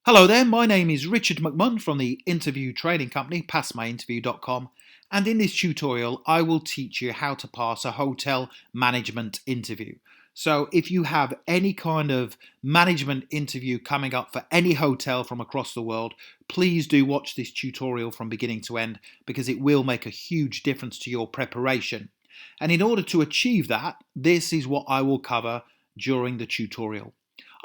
Hello there, my name is Richard McMunn from the interview training company passmyinterview.com, and in this tutorial I will teach you how to pass a hotel management interview. So if you have any kind of management interview coming up for any hotel from across the world, please do watch this tutorial from beginning to end because it will make a huge difference to your preparation. And in order to achieve that, this is what I will cover during the tutorial.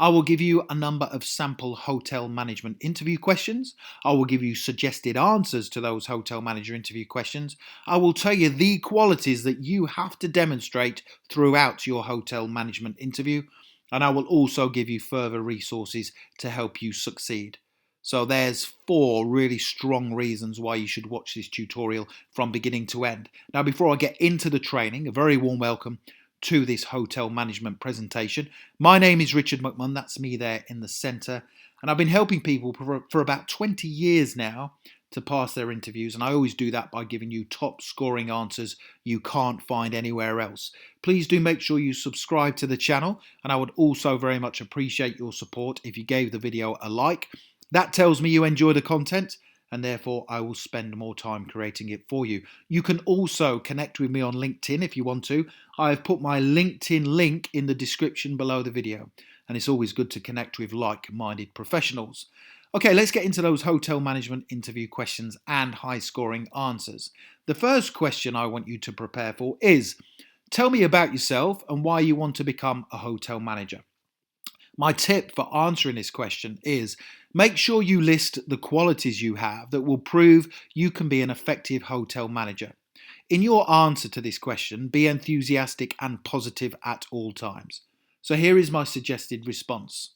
I will give you a number of sample hotel management interview questions. I will give you suggested answers to those hotel manager interview questions. I will tell you the qualities that you have to demonstrate throughout your hotel management interview. And I will also give you further resources to help you succeed. So there's 4 really strong reasons why you should watch this tutorial from beginning to end. Now, before I get into the training, a very warm welcome to this hotel management presentation. My name is Richard McMunn, that's me there in the centre, and I've been helping people for about 20 years now to pass their interviews, and I always do that by giving you top scoring answers you can't find anywhere else. Please do make sure you subscribe to the channel, and I would also very much appreciate your support if you gave the video a like. That tells me you enjoy the content, and therefore I will spend more time creating it for you. You can also connect with me on LinkedIn if you want to. I have put my LinkedIn link in the description below the video, and it's always good to connect with like-minded professionals. Okay, let's get into those hotel management interview questions and high-scoring answers. The first question I want you to prepare for is, tell me about yourself and why you want to become a hotel manager. My tip for answering this question is make sure you list the qualities you have that will prove you can be an effective hotel manager. In your answer to this question, be enthusiastic and positive at all times. So here is my suggested response.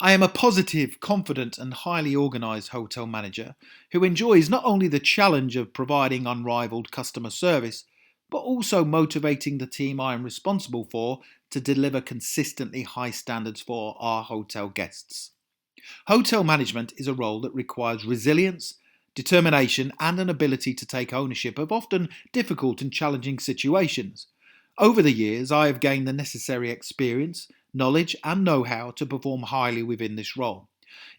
I am a positive, confident and highly organised hotel manager who enjoys not only the challenge of providing unrivaled customer service, but also motivating the team I am responsible for to deliver consistently high standards for our hotel guests. Hotel management is a role that requires resilience, determination and an ability to take ownership of often difficult and challenging situations. Over the years, I have gained the necessary experience, knowledge and know-how to perform highly within this role.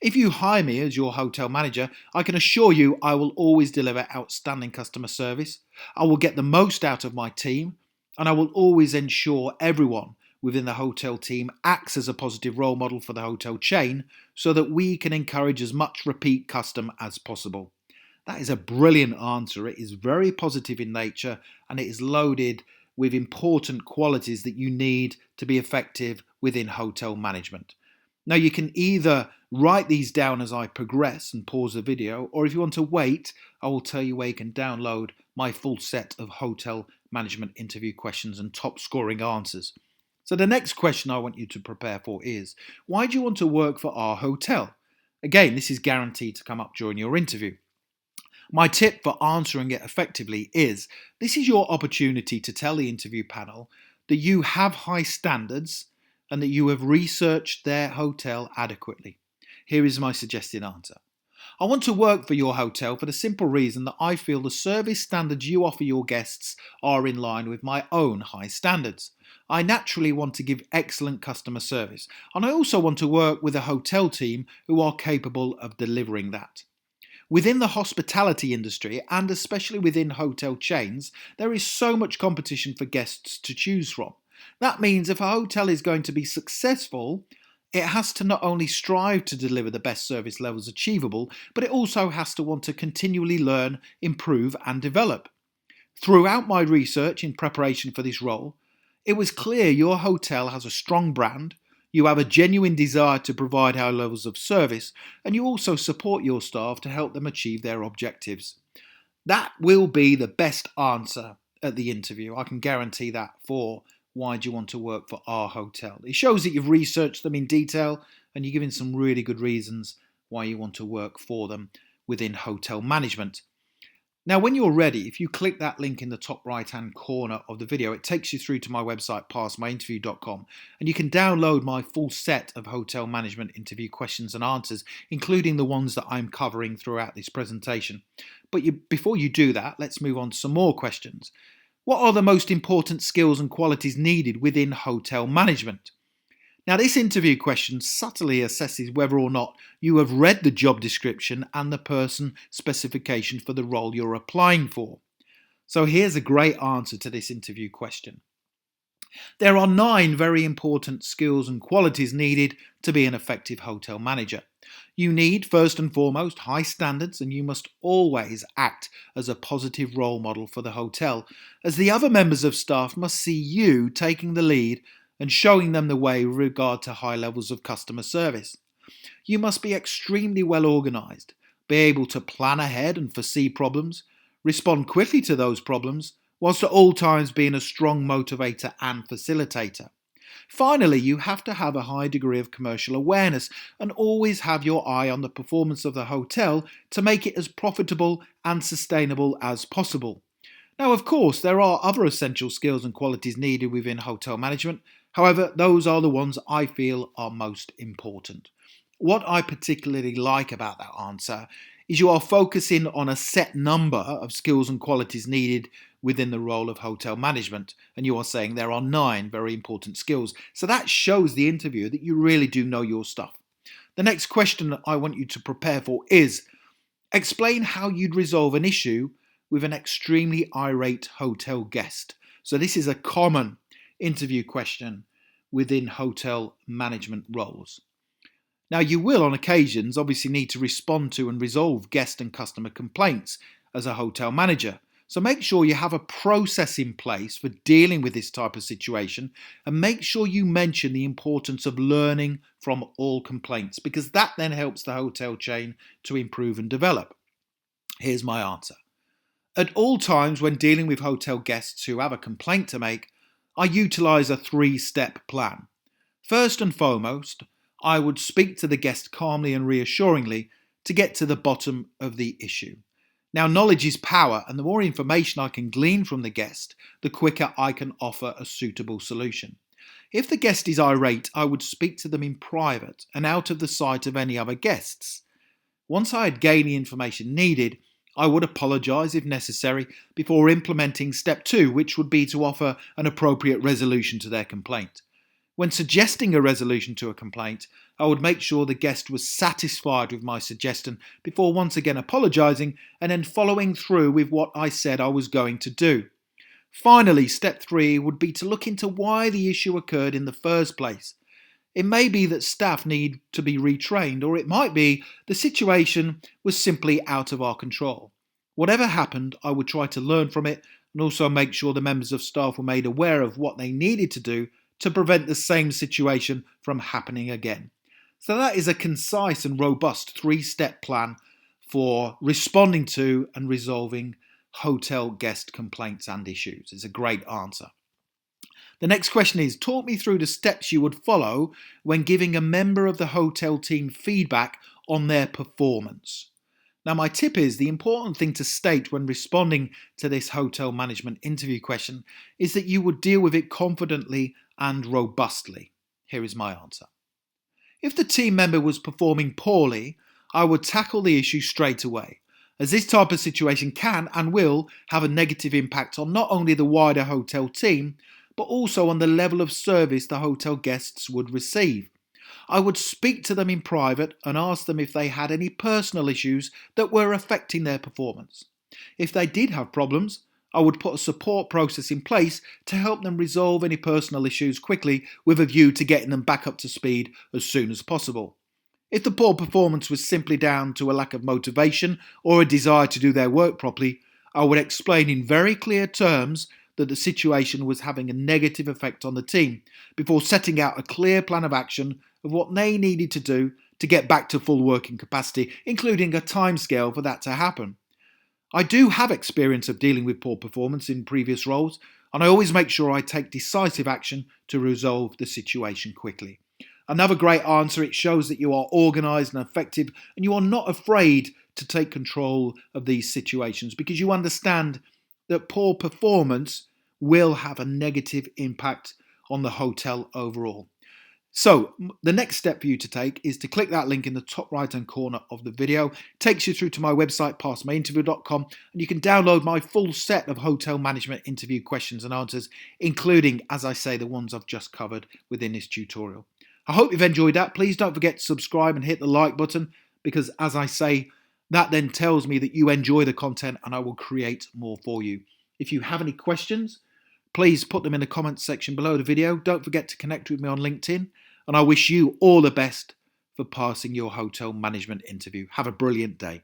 If you hire me as your hotel manager, I can assure you I will always deliver outstanding customer service, I will get the most out of my team, and I will always ensure everyone within the hotel team acts as a positive role model for the hotel chain so that we can encourage as much repeat custom as possible. That is a brilliant answer. It is very positive in nature and it is loaded with important qualities that you need to be effective within hotel management. Now you can either write these down as I progress and pause the video, or if you want to wait, I will tell you where you can download my full set of hotel management interview questions and top scoring answers. So the next question I want you to prepare for is, why do you want to work for our hotel? Again, this is guaranteed to come up during your interview. My tip for answering it effectively is, this is your opportunity to tell the interview panel that you have high standards and that you have researched their hotel adequately. Here is my suggested answer. I want to work for your hotel for the simple reason that I feel the service standards you offer your guests are in line with my own high standards. I naturally want to give excellent customer service, and I also want to work with a hotel team who are capable of delivering that. Within the hospitality industry, and especially within hotel chains, there is so much competition for guests to choose from. That means if a hotel is going to be successful, it has to not only strive to deliver the best service levels achievable, but it also has to want to continually learn, improve and develop. Throughout my research in preparation for this role, it was clear your hotel has a strong brand, you have a genuine desire to provide high levels of service, and you also support your staff to help them achieve their objectives. That will be the best answer at the interview. I can guarantee that for why do you want to work for our hotel. It shows that you've researched them in detail and you're giving some really good reasons why you want to work for them within hotel management. Now, when you're ready, if you click that link in the top right-hand corner of the video, it takes you through to my website, passmyinterview.com, and you can download my full set of hotel management interview questions and answers, including the ones that I'm covering throughout this presentation. But before you do that, let's move on to some more questions. What are the most important skills and qualities needed within hotel management? Now, this interview question subtly assesses whether or not you have read the job description and the person specification for the role you're applying for. So here's a great answer to this interview question. There are 9 very important skills and qualities needed to be an effective hotel manager. You need, first and foremost, high standards, and you must always act as a positive role model for the hotel, as the other members of staff must see you taking the lead and showing them the way with regard to high levels of customer service. You must be extremely well organised, be able to plan ahead and foresee problems, respond quickly to those problems, whilst at all times being a strong motivator and facilitator. Finally, you have to have a high degree of commercial awareness and always have your eye on the performance of the hotel to make it as profitable and sustainable as possible. Now, of course, there are other essential skills and qualities needed within hotel management. However, those are the ones I feel are most important. What I particularly like about that answer is you are focusing on a set number of skills and qualities needed within the role of hotel management, and you are saying there are 9 very important skills. So that shows the interviewer that you really do know your stuff. The next question I want you to prepare for is, explain how you'd resolve an issue with an extremely irate hotel guest. So this is a common interview question within hotel management roles. Now, you will on occasions obviously need to respond to and resolve guest and customer complaints as a hotel manager. So make sure you have a process in place for dealing with this type of situation, and make sure you mention the importance of learning from all complaints, because that then helps the hotel chain to improve and develop. Here's my answer. At all times when dealing with hotel guests who have a complaint to make, I utilise a 3-step plan. First and foremost, I would speak to the guest calmly and reassuringly to get to the bottom of the issue. Now, knowledge is power, and the more information I can glean from the guest, the quicker I can offer a suitable solution. If the guest is irate, I would speak to them in private and out of the sight of any other guests. Once I had gained the information needed, I would apologise if necessary before implementing step 2, which would be to offer an appropriate resolution to their complaint. When suggesting a resolution to a complaint, I would make sure the guest was satisfied with my suggestion before once again apologising and then following through with what I said I was going to do. Finally, step 3 would be to look into why the issue occurred in the first place. It may be that staff need to be retrained, or it might be the situation was simply out of our control. Whatever happened, I would try to learn from it and also make sure the members of staff were made aware of what they needed to do to prevent the same situation from happening again. So that is a concise and robust 3-step plan for responding to and resolving hotel guest complaints and issues. It's a great answer. The next question is, talk me through the steps you would follow when giving a member of the hotel team feedback on their performance. Now, my tip is the important thing to state when responding to this hotel management interview question is that you would deal with it confidently and robustly. Here is my answer. If the team member was performing poorly, I would tackle the issue straight away, as this type of situation can and will have a negative impact on not only the wider hotel team, but also on the level of service the hotel guests would receive. I would speak to them in private and ask them if they had any personal issues that were affecting their performance. If they did have problems, I would put a support process in place to help them resolve any personal issues quickly with a view to getting them back up to speed as soon as possible. If the poor performance was simply down to a lack of motivation or a desire to do their work properly, I would explain in very clear terms that the situation was having a negative effect on the team before setting out a clear plan of action of what they needed to do to get back to full working capacity, including a timescale for that to happen. I do have experience of dealing with poor performance in previous roles, and I always make sure I take decisive action to resolve the situation quickly. Another great answer, it shows that you are organised and effective and you are not afraid to take control of these situations because you understand that poor performance will have a negative impact on the hotel overall. So the next step for you to take is to click that link in the top right hand corner of the video. It takes you through to my website, passmyinterview.com, and you can download my full set of hotel management interview questions and answers, including, as I say, the ones I've just covered within this tutorial. I hope you've enjoyed that. Please don't forget to subscribe and hit the like button because, as I say, that then tells me that you enjoy the content and I will create more for you. If you have any questions, please put them in the comments section below the video. Don't forget to connect with me on LinkedIn, and I wish you all the best for passing your hotel management interview. Have a brilliant day.